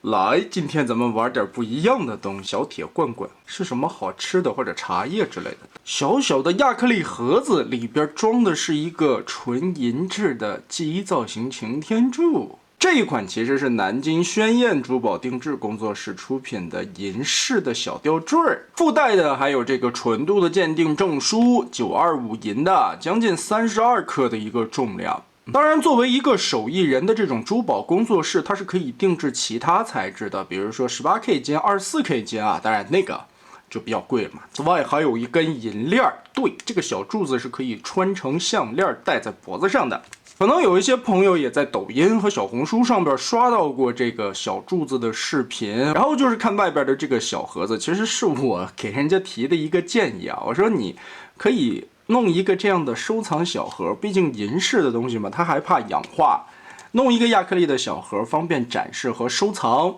来，今天咱们玩点不一样的东西。小铁罐罐是什么好吃的或者茶叶之类的？小小的亚克力盒子里边装的是一个纯银质的记忆造型擎天柱。这一款其实是南京宣燕珠宝定制工作室出品的银饰的小吊坠，附带的还有这个纯度的鉴定证书，925银的，将近32克的一个重量。当然，作为一个手艺人的这种珠宝工作室，它是可以定制其他材质的，比如说18K 金、24K 金啊，当然那个就比较贵了嘛。此外还有一根银链，对，这个小柱子是可以穿成项链戴在脖子上的。可能有一些朋友也在抖音和小红书上边刷到过这个小柱子的视频，然后就是看外边的这个小盒子，其实是我给人家提的一个建议啊，我说你可以弄一个这样的收藏小盒，毕竟银饰的东西嘛，它还怕氧化，弄一个亚克力的小盒，方便展示和收藏。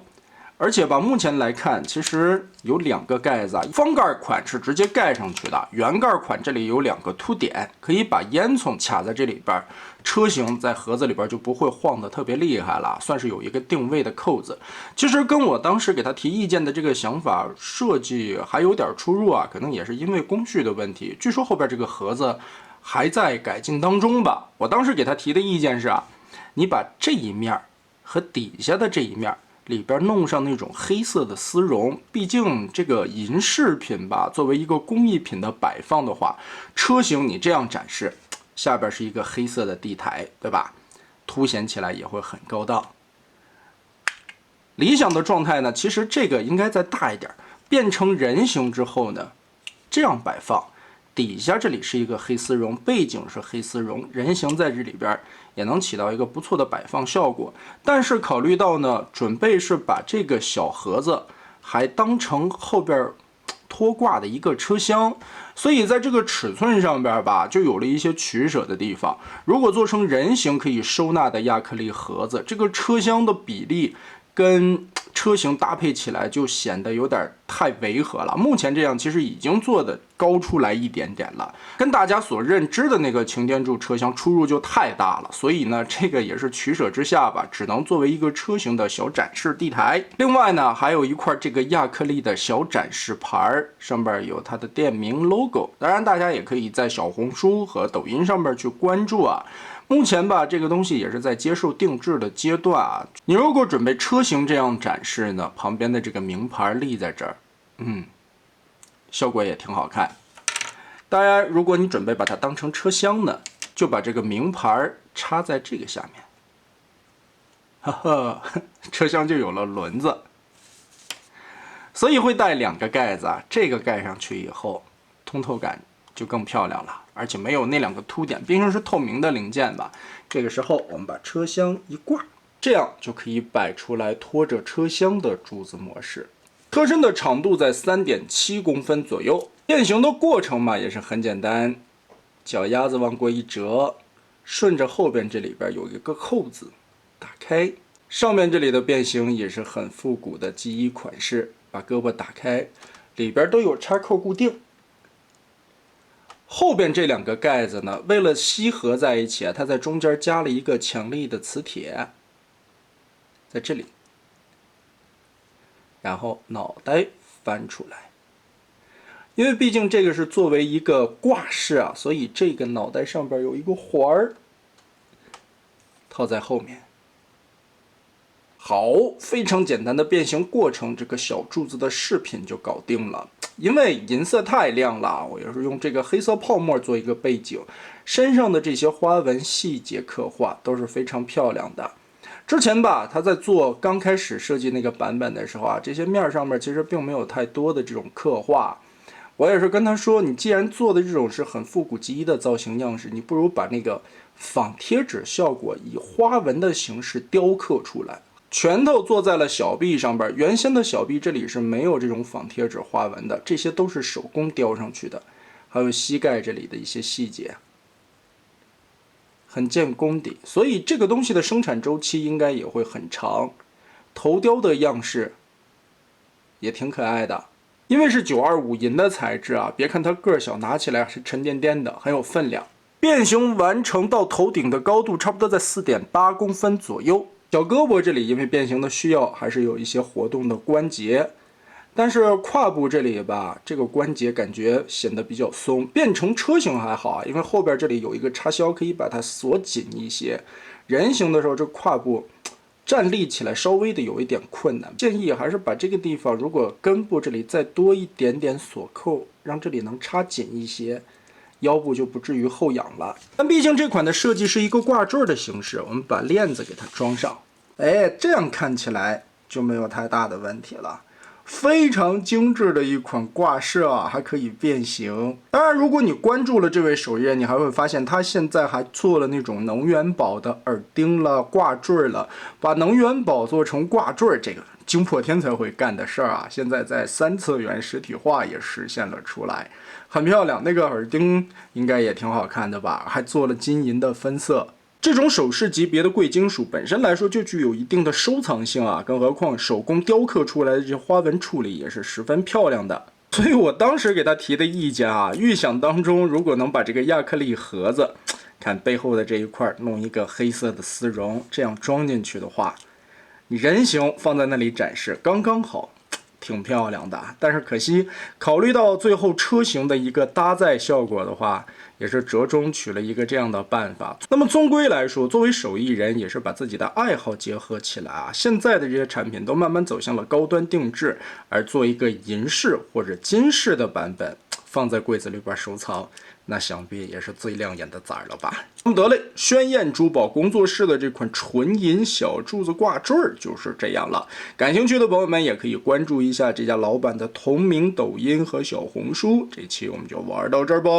而且吧，目前来看，其实有2个盖子啊，方盖款是直接盖上去的，圆盖款这里有2个凸点，可以把烟囱卡在这里边，车型在盒子里边就不会晃得特别厉害了，算是有一个定位的扣子。其实跟我当时给他提意见的这个想法设计还有点出入啊，可能也是因为工序的问题。据说后边这个盒子还在改进当中吧。我当时给他提的意见是啊，你把这一面和底下的这一面里边弄上那种黑色的丝绒，毕竟这个银饰品吧，作为一个工艺品的摆放的话，车型你这样展示，下边是一个黑色的地台，对吧？凸显起来也会很高档。理想的状态呢，其实这个应该再大一点，变成人形之后呢，这样摆放。底下这里是一个黑丝绒，背景是黑丝绒，人形在这里边也能起到一个不错的摆放效果。但是考虑到呢，准备是把这个小盒子还当成后边拖挂的一个车厢，所以在这个尺寸上边吧，就有了一些取舍的地方。如果做成人形可以收纳的亚克力盒子，这个车厢的比例跟车型搭配起来就显得有点太违和了。目前这样其实已经做的高出来一点点了，跟大家所认知的那个擎天柱车厢出入就太大了。所以呢，这个也是取舍之下吧，只能作为一个车型的小展示地台。另外呢，还有一块这个亚克力的小展示牌，上面有它的店名 logo。当然，大家也可以在小红书和抖音上面去关注啊。目前吧，这个东西也是在接受定制的阶段啊。你如果准备车型这样展示呢，旁边的这个名牌立在这儿，效果也挺好看。当然，如果你准备把它当成车厢呢，就把这个名牌插在这个下面，哈哈，车厢就有了轮子。所以会带2个盖子啊，这个盖上去以后，通透感就更漂亮了，而且没有那2个凸点，毕竟是透明的零件吧。这个时候我们把车厢一挂，这样就可以摆出来拖着车厢的柱子模式。车身的长度在3.7公分左右，变形的过程嘛也是很简单，脚丫子往过一折，顺着后边这里边有一个扣子打开，上面这里的变形也是很复古的记忆款式，把胳膊打开，里边都有插扣固定。后边这2个盖子呢，为了吸合在一起啊，它在中间加了一个强力的磁铁，在这里，然后脑袋翻出来。因为毕竟这个是作为一个挂饰啊，所以这个脑袋上边有一个环儿，套在后面。好，非常简单的变形过程，这个小柱子的饰品就搞定了。因为银色太亮了，我也是用这个黑色泡沫做一个背景，身上的这些花纹细节刻画都是非常漂亮的。之前吧，他在做刚开始设计那个版本的时候啊，这些面上面其实并没有太多的这种刻画。我也是跟他说，你既然做的这种是很复古极一的造型样式，你不如把那个仿贴纸效果以花纹的形式雕刻出来。拳头坐在了小臂上边，原先的小臂这里是没有这种仿贴纸花纹的，这些都是手工雕上去的。还有膝盖这里的一些细节，很见功底，所以这个东西的生产周期应该也会很长。头雕的样式也挺可爱的，因为是925银的材质啊，别看它个小，拿起来是沉甸甸的，很有分量。变形完成到头顶的高度差不多在4.8公分左右。小胳膊这里因为变形的需要，还是有一些活动的关节。但是胯部这里吧，这个关节感觉显得比较松。变成车型还好啊，因为后边这里有一个插销，可以把它锁紧一些。人形的时候，这胯部站立起来稍微的有一点困难。建议还是把这个地方，如果根部这里再多一点点锁扣，让这里能插紧一些，腰部就不至于后仰了。但毕竟这款的设计是一个挂坠的形式，我们把链子给它装上，哎，这样看起来就没有太大的问题了。非常精致的一款挂饰啊，还可以变形。当然，如果你关注了这位首页，你还会发现他现在还做了那种能源宝的耳钉了、挂坠了，把能源宝做成挂坠，这个惊破天才会干的事儿啊！现在在3次元实体化也实现了出来，很漂亮。那个耳钉应该也挺好看的吧？还做了金银的分色。这种首饰级别的贵金属本身来说就具有一定的收藏性啊，更何况手工雕刻出来的这些花纹处理也是十分漂亮的。所以我当时给他提的意见啊，预想当中如果能把这个亚克力盒子，看背后的这一块弄一个黑色的丝绒，这样装进去的话，你人形放在那里展示刚刚好。挺漂亮的，但是可惜，考虑到最后车型的一个搭载效果的话，也是折中取了一个这样的办法。那么终归来说，作为手艺人，也是把自己的爱好结合起来啊。现在的这些产品都慢慢走向了高端定制，而做一个银饰或者金饰的版本，放在柜子里边收藏，那想必也是最亮眼的崽了吧。那么得嘞，轩燕珠宝工作室的这款纯银小柱子挂坠就是这样了。感兴趣的朋友们也可以关注一下这家老板的同名抖音和小红书。这期我们就玩到这儿吧。